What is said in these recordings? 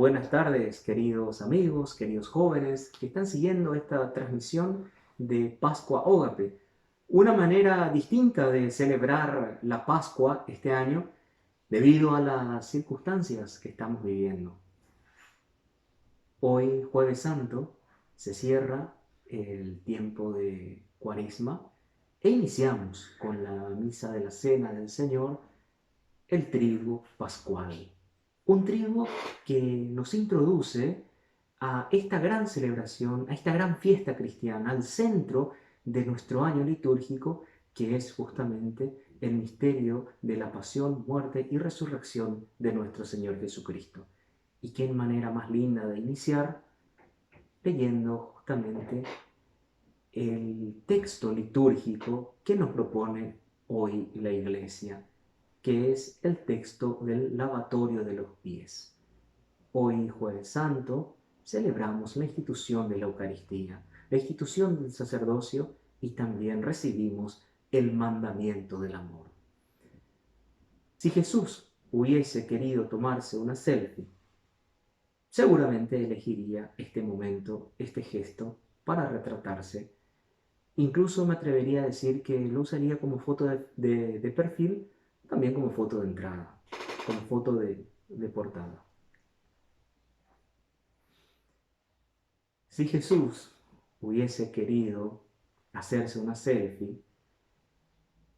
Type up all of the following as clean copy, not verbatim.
Buenas tardes, queridos amigos, queridos jóvenes que están siguiendo esta transmisión de Pascua Ógape. Una manera distinta de celebrar la Pascua este año debido a las circunstancias que estamos viviendo. Hoy, Jueves Santo, se cierra el tiempo de Cuaresma e iniciamos con la misa de la Cena del Señor, el triduo pascual. Un triduo que nos introduce a esta gran celebración, a esta gran fiesta cristiana, al centro de nuestro año litúrgico, que es justamente el misterio de la pasión, muerte y resurrección de nuestro Señor Jesucristo. Y qué manera más linda de iniciar leyendo justamente el texto litúrgico que nos propone hoy la Iglesia, que es el texto del lavatorio de los pies. Hoy, Jueves Santo, celebramos la institución de la Eucaristía, la institución del sacerdocio y también recibimos el mandamiento del amor. Si Jesús hubiese querido tomarse una selfie, seguramente elegiría este momento, este gesto, para retratarse. Incluso me atrevería a decir que lo usaría como foto de perfil, también como foto de entrada, como foto de portada. Si Jesús hubiese querido hacerse una selfie,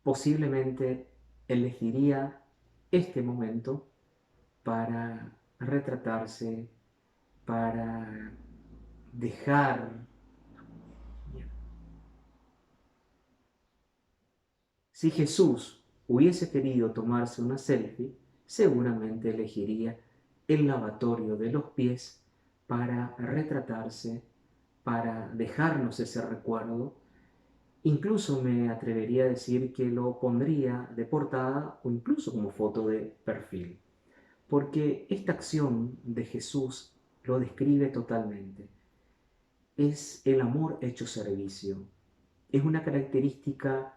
posiblemente elegiría este momento para retratarse, para dejar. Si Jesús hubiese querido tomarse una selfie, seguramente elegiría el lavatorio de los pies para retratarse, para dejarnos ese recuerdo. Incluso me atrevería a decir que lo pondría de portada o incluso como foto de perfil, porque esta acción de Jesús lo describe totalmente. Es el amor hecho servicio. Es una característica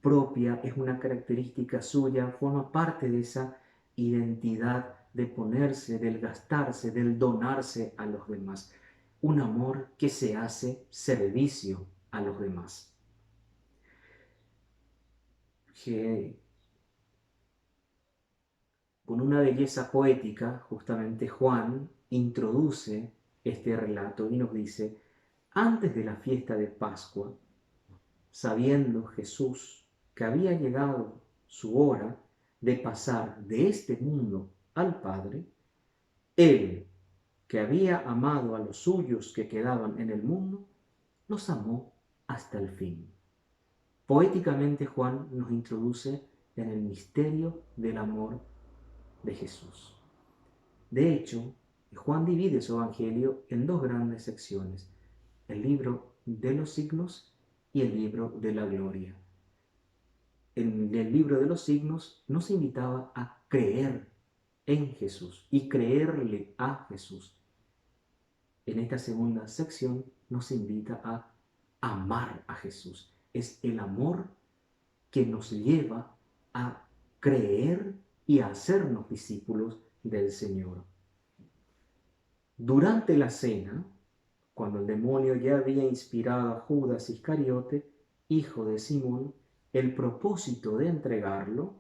propia, es una característica suya, forma parte de esa identidad de ponerse, del gastarse, del donarse a los demás. Un amor que se hace servicio a los demás. Que con una belleza poética, justamente Juan introduce este relato y nos dice: antes de la fiesta de Pascua, sabiendo Jesús que había llegado su hora de pasar de este mundo al Padre, Él, que había amado a los suyos que quedaban en el mundo, los amó hasta el fin. Poéticamente Juan nos introduce en el misterio del amor de Jesús. De hecho, Juan divide su evangelio en dos grandes secciones: el libro de los signos y el libro de la gloria. En el libro de los signos nos invitaba a creer en Jesús y creerle a Jesús. En esta segunda sección nos invita a amar a Jesús. Es el amor que nos lleva a creer y a hacernos discípulos del Señor. Durante la cena, cuando el demonio ya había inspirado a Judas Iscariote, hijo de Simón, el propósito de entregarlo,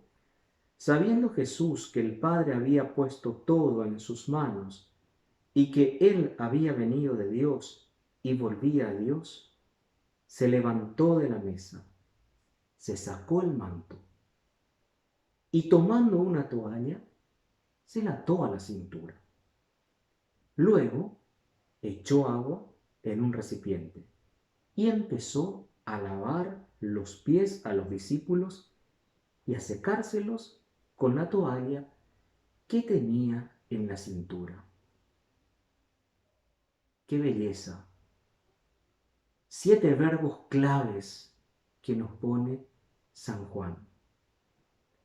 sabiendo Jesús que el Padre había puesto todo en sus manos y que Él había venido de Dios y volvía a Dios, se levantó de la mesa, se sacó el manto y tomando una toalla, se la ató a la cintura. Luego echó agua en un recipiente y empezó a lavar los pies a los discípulos y a secárselos con la toalla que tenía en la cintura. ¡Qué belleza! 7 verbos claves que nos pone San Juan.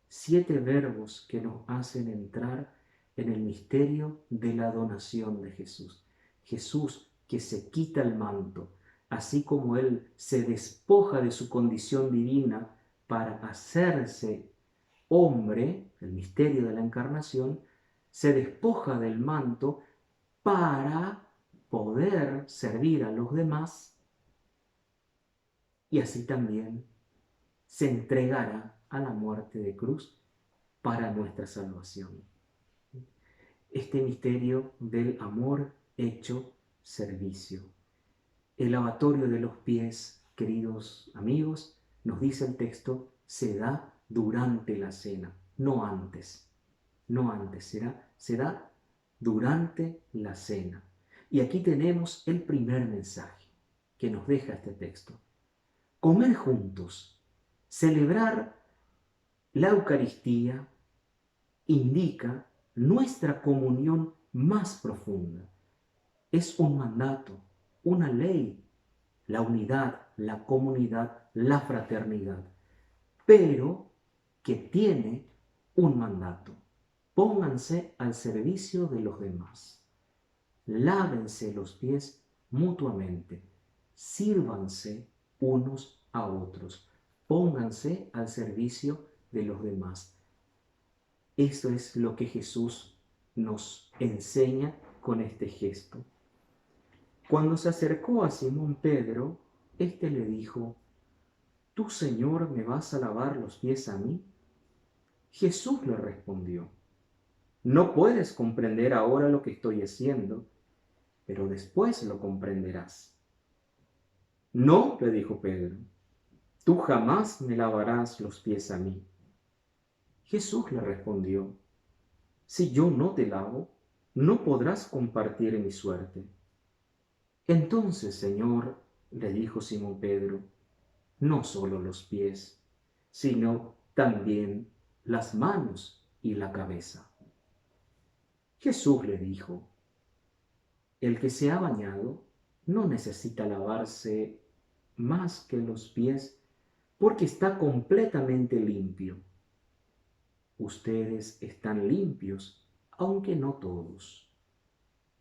7 verbos que nos hacen entrar en el misterio de la donación de Jesús. Jesús que se quita el manto, así como Él se despoja de su condición divina para hacerse hombre, el misterio de la encarnación, se despoja del manto para poder servir a los demás y así también se entregará a la muerte de cruz para nuestra salvación. Este misterio del amor hecho servicio. El lavatorio de los pies, queridos amigos, nos dice el texto, se da durante la cena, no antes. No antes, se da durante la cena. Y aquí tenemos el primer mensaje que nos deja este texto. Comer juntos, celebrar la Eucaristía indica nuestra comunión más profunda. Es un mandato, una ley, la unidad, la comunidad, la fraternidad, pero que tiene un mandato. Pónganse al servicio de los demás. Lávense los pies mutuamente. Sírvanse unos a otros. Pónganse al servicio de los demás. Esto es lo que Jesús nos enseña con este gesto. Cuando se acercó a Simón Pedro, éste le dijo, ¿tú, Señor, me vas a lavar los pies a mí? Jesús le respondió, no puedes comprender ahora lo que estoy haciendo, pero después lo comprenderás. No, le dijo Pedro, tú jamás me lavarás los pies a mí. Jesús le respondió, si yo no te lavo, no podrás compartir mi suerte. Entonces, Señor, le dijo Simón Pedro, no solo los pies, sino también las manos y la cabeza. Jesús le dijo, el que se ha bañado no necesita lavarse más que los pies porque está completamente limpio. Ustedes están limpios, aunque no todos.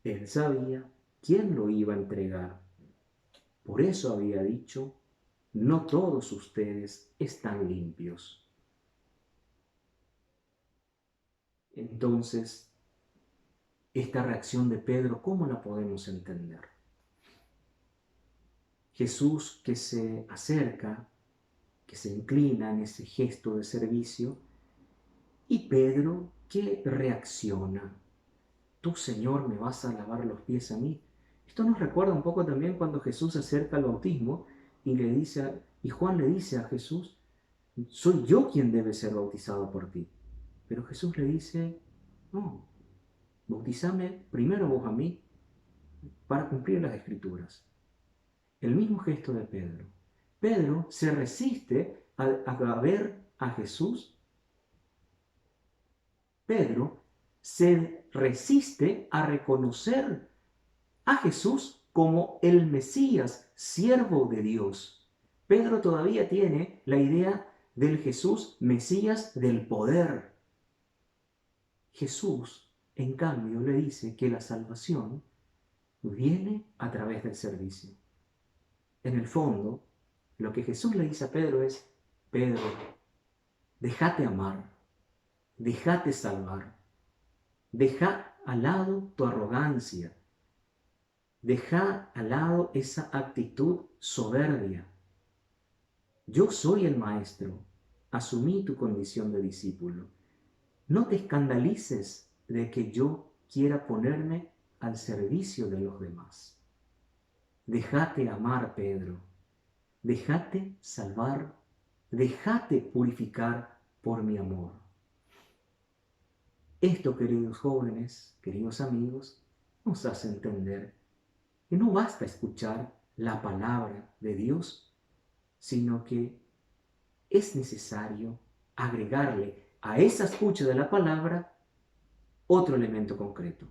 Él sabía quién lo iba a entregar. Por eso había dicho, no todos ustedes están limpios. Entonces, esta reacción de Pedro, ¿cómo la podemos entender? Jesús que se acerca, que se inclina en ese gesto de servicio, y Pedro que reacciona. Tú, Señor, me vas a lavar los pies a mí. Esto nos recuerda un poco también cuando Jesús se acerca al bautismo y Juan le dice a Jesús, soy yo quien debe ser bautizado por ti. Pero Jesús le dice, no, bautizame primero vos a mí para cumplir las Escrituras. El mismo gesto de Pedro. Pedro se resiste a ver a Jesús. Pedro se resiste a reconocer a Jesús como el Mesías, siervo de Dios. Pedro todavía tiene la idea del Jesús Mesías del poder. Jesús, en cambio, le dice que la salvación viene a través del servicio. En el fondo, lo que Jesús le dice a Pedro es, Pedro, déjate amar, déjate salvar, deja al lado tu arrogancia, deja al lado esa actitud soberbia. Yo soy el maestro, asumí tu condición de discípulo. No te escandalices de que yo quiera ponerme al servicio de los demás. Déjate amar, Pedro. Déjate salvar. Déjate purificar por mi amor. Esto, queridos jóvenes, queridos amigos, nos hace entender que no basta escuchar la palabra de Dios, sino que es necesario agregarle a esa escucha de la palabra otro elemento concreto.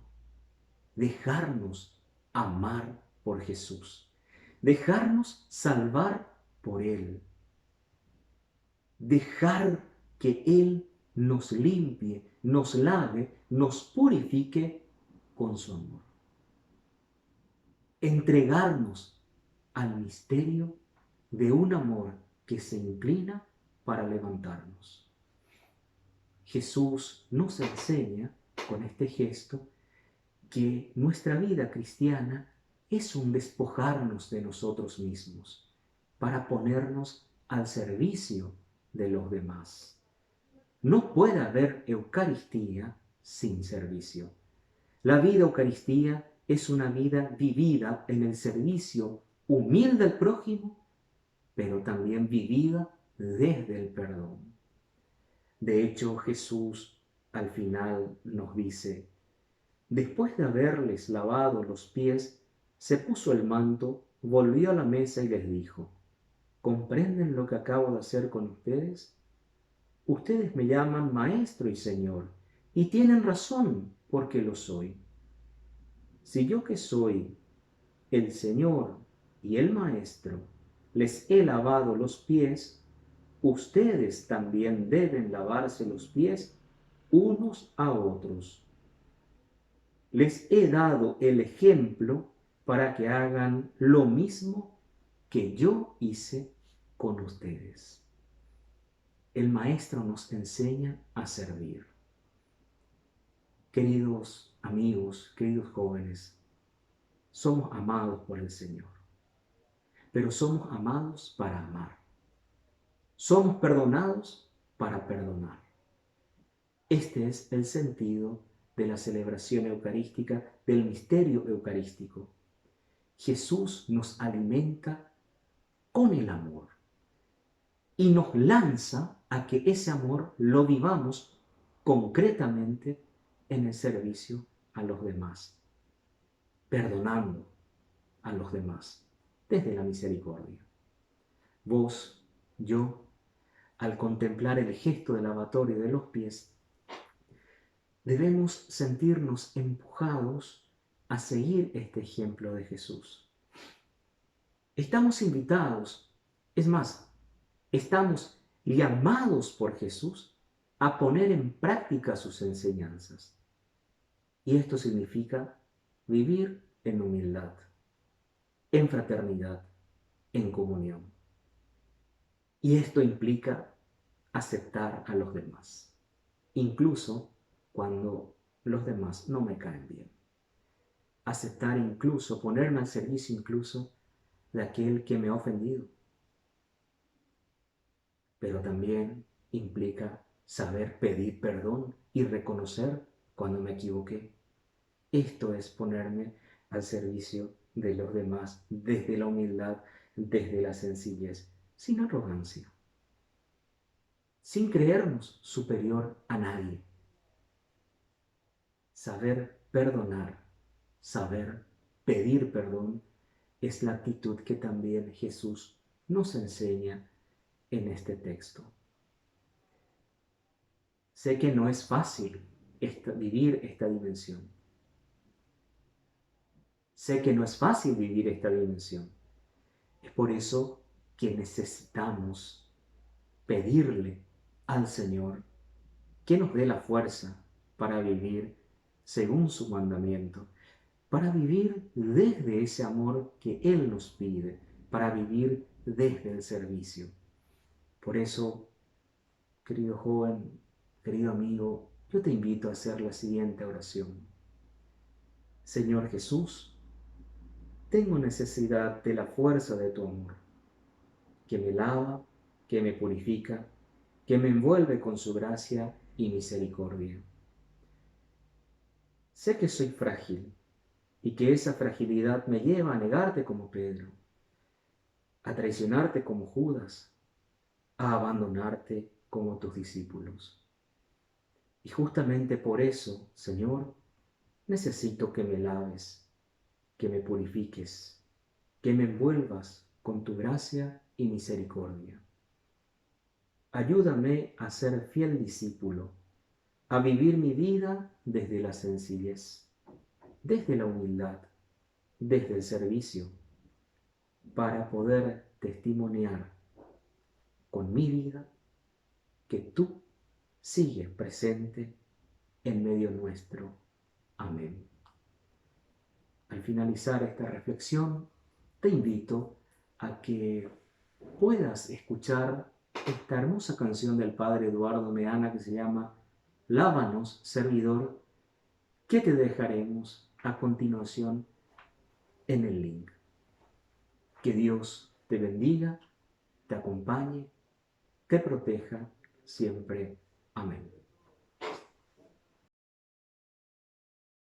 Dejarnos amar por Jesús. Dejarnos salvar por Él. Dejar que Él nos limpie, nos lave, nos purifique con su amor. Entregarnos al misterio de un amor que se inclina para levantarnos. Jesús nos enseña con este gesto que nuestra vida cristiana es un despojarnos de nosotros mismos para ponernos al servicio de los demás. No puede haber Eucaristía sin servicio. La vida Eucaristía es una vida vivida en el servicio humilde al prójimo, pero también vivida desde el perdón. De hecho, Jesús al final nos dice: después de haberles lavado los pies, se puso el manto, volvió a la mesa y les dijo: ¿comprenden lo que acabo de hacer con ustedes? Ustedes me llaman Maestro y Señor, y tienen razón porque lo soy. Si yo, que soy el Señor y el Maestro, les he lavado los pies, ustedes también deben lavarse los pies unos a otros. Les he dado el ejemplo para que hagan lo mismo que yo hice con ustedes. El Maestro nos enseña a servir. Queridos amigos, queridos jóvenes, somos amados por el Señor, pero somos amados para amar. Somos perdonados para perdonar. Este es el sentido de la celebración eucarística, del misterio eucarístico. Jesús nos alimenta con el amor y nos lanza a que ese amor lo vivamos concretamente en el servicio a los demás, perdonando a los demás desde la misericordia. Vos, yo, al contemplar el gesto del lavatorio de los pies, debemos sentirnos empujados a seguir este ejemplo de Jesús. Estamos invitados, es más, estamos llamados por Jesús a poner en práctica sus enseñanzas. Y esto significa vivir en humildad, en fraternidad, en comunión. Y esto implica aceptar a los demás, incluso cuando los demás no me caen bien. Aceptar incluso, ponerme al servicio incluso de aquel que me ha ofendido. Pero también implica saber pedir perdón y reconocer cuando me equivoqué. Esto es ponerme al servicio de los demás desde la humildad, desde la sencillez, sin arrogancia, sin creernos superior a nadie. Saber perdonar, saber pedir perdón es la actitud que también Jesús nos enseña en este texto. Sé que no es fácil vivir esta dimensión. Sé que no es fácil vivir esta dimensión. Es por eso que necesitamos pedirle al Señor que nos dé la fuerza para vivir según su mandamiento, para vivir desde ese amor que Él nos pide, para vivir desde el servicio. Por eso, querido joven, querido amigo, yo te invito a hacer la siguiente oración. Señor Jesús, tengo necesidad de la fuerza de tu amor, que me lava, que me purifica, que me envuelve con su gracia y misericordia. Sé que soy frágil y que esa fragilidad me lleva a negarte como Pedro, a traicionarte como Judas, a abandonarte como tus discípulos. Y justamente por eso, Señor, necesito que me laves, que me purifiques, que me envuelvas con tu gracia y misericordia. Ayúdame a ser fiel discípulo, a vivir mi vida desde la sencillez, desde la humildad, desde el servicio, para poder testimoniar con mi vida que tú sigues presente en medio nuestro. Amén. Al finalizar esta reflexión, te invito a que puedas escuchar esta hermosa canción del Padre Eduardo Meana que se llama Lávanos, servidor, que te dejaremos a continuación en el link. Que Dios te bendiga, te acompañe, te proteja siempre. Amén.